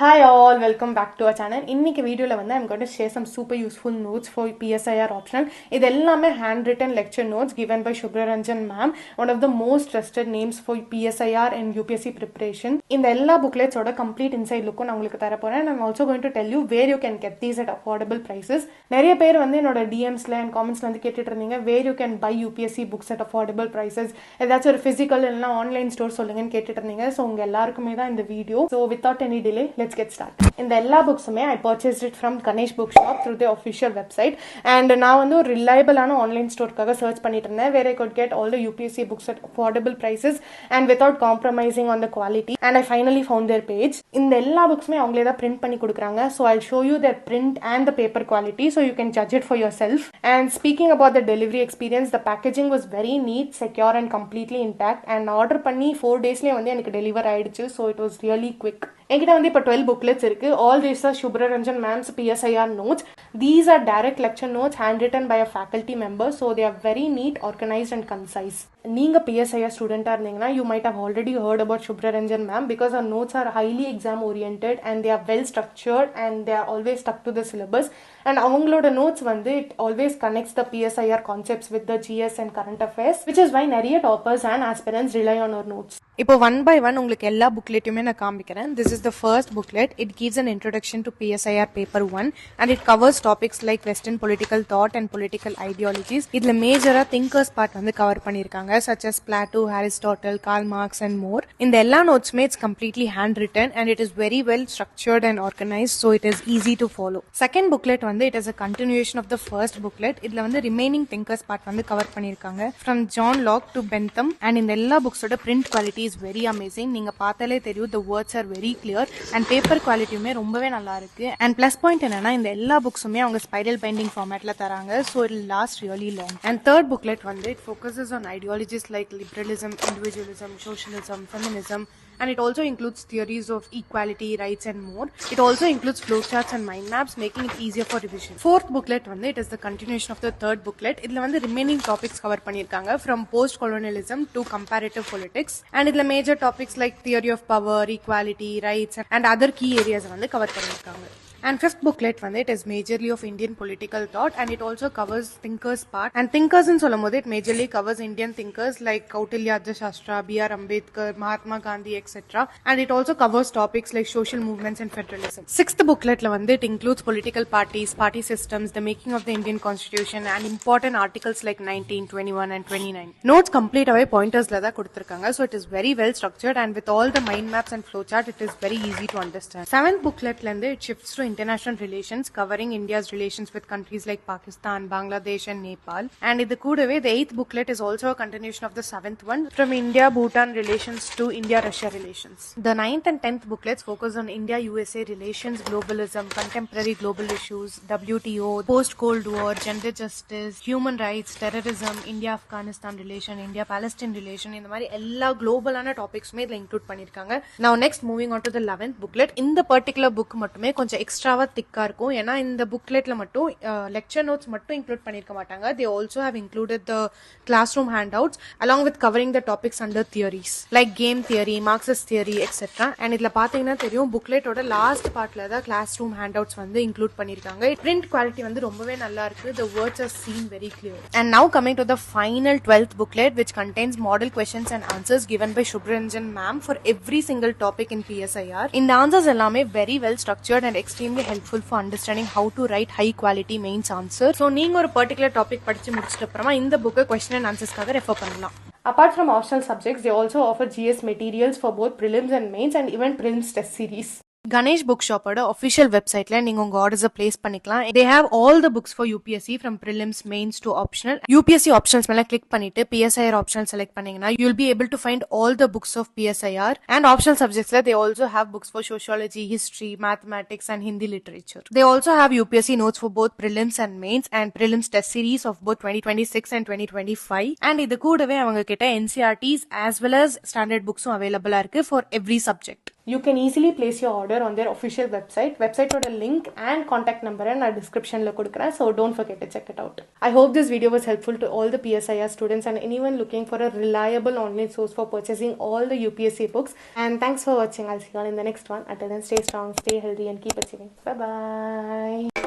Hi all, welcome back to our channel. இன்னைக்கு வீடியோல வந்து I'm going to share some super useful notes for PSIR optional. இது எல்லாமே handwritten lecture notes given by Shubhra Ranjan ma'am, one of the most trusted names for PSIR and UPSC preparation. இந்த எல்லா booklets ஓட complete inside look நான் உங்களுக்கு தர போறேன். I'm also going to tell you where you can get these at affordable prices. நிறைய பேர் வந்து என்னோட DMsல and commentsல வந்து கேட்டுட்டு இருந்தீங்க where you can buy UPSC books at affordable prices. ஏதாச்சும் ஒரு physical இல்லனா online store சொல்லுங்கன்னு கேட்டுட்டு இருந்தீங்க. So உங்க எல்லாருக்குமே தான் இந்த video. So without any delay, let's get started. இந்த எல்லா புக்ஸுமே I purchased it from Ganesh bookshop through the official website and நான் வந்து ஒரு ரிலையபிளான ஆன்லைன் ஸ்டோர்க்காக சர்ச் பண்ணிட்டு இருந்தேன் where I could get all the UPSC books at affordable prices and without compromising on the quality, and I finally found their page. இந்த எல்லா புக்ஸுமே அவங்களே தான் print பண்ணி கொடுக்குறாங்க, so I'll show you their print and the paper quality so you can judge it for yourself. And speaking about the delivery experience, the packaging was very neat, secure and completely intact, and order பண்ணி 4 daysலயே வந்து எனக்கு deliver ஆயிடுச்சு, so it was really quick. என்கிட்ட வந்து இப்போ 12 booklets இருக்கு. All these are Shubhra Ranjan ma'am's PSIR notes. These are direct lecture notes handwritten by a faculty member, so they are very neat, organized and concise. நீங்க PSIR ஸ்டூடெண்டா இருந்தீங்கன்னா you might have already heard about Shubhra Ranjan ma'am because her notes are highly exam oriented and they are well structured and they are always stuck to the syllabus. And அவங்களோட notes வந்து it always connects the PSIR concepts with the GS and current affairs, which is why நிறைய toppers and aspirants rely on her notes. இப்போ one by one உங்களுக்கு எல்லா bookletயுமே நான் காமிக்கிறேன். This is the first booklet. It gives an introduction to PSIR paper 1 and it covers topics like Western political thought and political ideologies. இதுல மேஜரா thinkers part வந்து cover பண்ணிருக்காங்க, such as Plato, Aristotle, Karl Marx and more. இந்த எல்லா நோட்ஸ்மே it's completely handwritten and it is very well structured and organized, so it is easy to follow. Second booklet வந்து it is a continuation of the first booklet. இதுல வந்து remaining thinkers part வந்து cover பண்ணிருக்காங்க from John Locke to Bentham, and இந்த எல்லா புக்ஸோட print quality is very amazing. நீங்க பார்த்தாலே தெரியும் the words are very clear and paper qualityயுமே ரொம்பவே நல்லா இருக்கு. And plus point என்னன்னா இந்த எல்லா புக்ஸுமே அவங்க spiral binding formatல தராங்க, so it will last really long. And third booklet வந்து it focuses on ideologies like liberalism, individualism, socialism, feminism, and it also includes theories of equality, rights and more. It also includes flowcharts and mind maps, making it easier for revision. Fourth booklet வந்து it is the continuation of the third booklet. இதுல வந்து remaining topics cover பண்ணிருக்காங்க from post colonialism to comparative politics, and இதுல major topics like theory of power, equality, rights and other key areas வந்து cover பண்ணிருக்காங்க. And fifth booklet வந்து it is majorly of Indian political thought and it also covers thinkers part, and thinkers in சொல்லும்போது it majorly covers Indian thinkers like Kautilya Shastra, B.R. Ambedkar, Mahatma Gandhi etc, and it also covers topics like social movements and federalism. Sixth bookletல வந்து it includes political parties, party systems, the making of the Indian constitution and important articles like 19, 21 and 29. Notes complete away pointersல தான் கொடுத்திருக்காங்க, so it is very well structured and with all the mind maps and flowchart it is very easy to understand. Seventh bookletல இருந்து it shifts to international relations, covering India's relations with countries like Pakistan, Bangladesh and Nepal. And இது கூடவே the eighth booklet is also a continuation of the seventh one, from India Bhutan relations to India Russia relations. The ninth and 10th booklets focus on India USA relations, globalism, contemporary global issues, WTO, post Cold War, gender justice, human rights, terrorism, India Afghanistan relation, India Palestine relation, இந்த மாதிரி எல்லா குளோபலான டாபிக்ஸ்மே இதுல include பண்ணிருக்காங்க. Now next moving on to the 11th booklet. இந்த particular book மட்டுமே கொஞ்சம் எக்ஸ்ட்ராவா திக்கா இருக்கும், ஏன்னா இந்த புக்லெட்ல மட்டும் லெக்சர் நோட்ஸ் மட்டும் இன்க்ளூட் பண்ணிருக்க மாட்டாங்க. They also have included the classroom handouts along with covering the topics under theories like game theory, Marxist theory etc. And இதுல பாத்தீங்கன்னா தெரியும் புக்லெட்டோட லாஸ்ட் பார்ட்ல தான் classroom handouts வந்து இன்க்ளூட் பண்ணிருக்காங்க. Print quality வந்து ரொம்பவே நல்லா இருக்கு. The words are seen very clear. And now coming to the final 12th booklet, which contains model questions and answers given by Shubhra Ranjan ma'am for every single topic in PSIR. இந்த answers எல்லாமே very well structured and extremely helpful for understanding how to write high quality mains answer. So நீங்க ஒரு particular topic படிச்சு முடிச்சிட்ட அப்புறமா இந்த book question and answersக்காக refer பண்ணலாம். Apart from optional subjects, they also offer GS materials for both prelims and mains and even prelims test series. Ganesh bookshop ஓட official websiteல நீங்க உங்க orders place பண்ணிக்கலாம். They have all the books for UPSC from prelims, mains to optional. UPSC options மேல click பண்ணிட்டு PSIR optional select பண்ணீங்கன்னா you'll be able to find all the books of PSIR, and optional subjectsல they also have books for sociology, history, mathematics and Hindi literature. They also have UPSC notes for both prelims and mains and prelims test series of both 2026 and 2025, and இது கூடவே அவங்க கிட்ட NCERTs as well as standard booksum available இருக்கு for every subject. you can easily place your order on their official website. Website oda link and contact number na description la kodukren, so don't forget to check it out. I hope this video was helpful to all the PSIR students and anyone looking for a reliable online source for purchasing all the UPSC books. And thanks for watching. I'll see you all in the next one. Until then, stay strong, stay healthy, and keep achieving. Bye bye.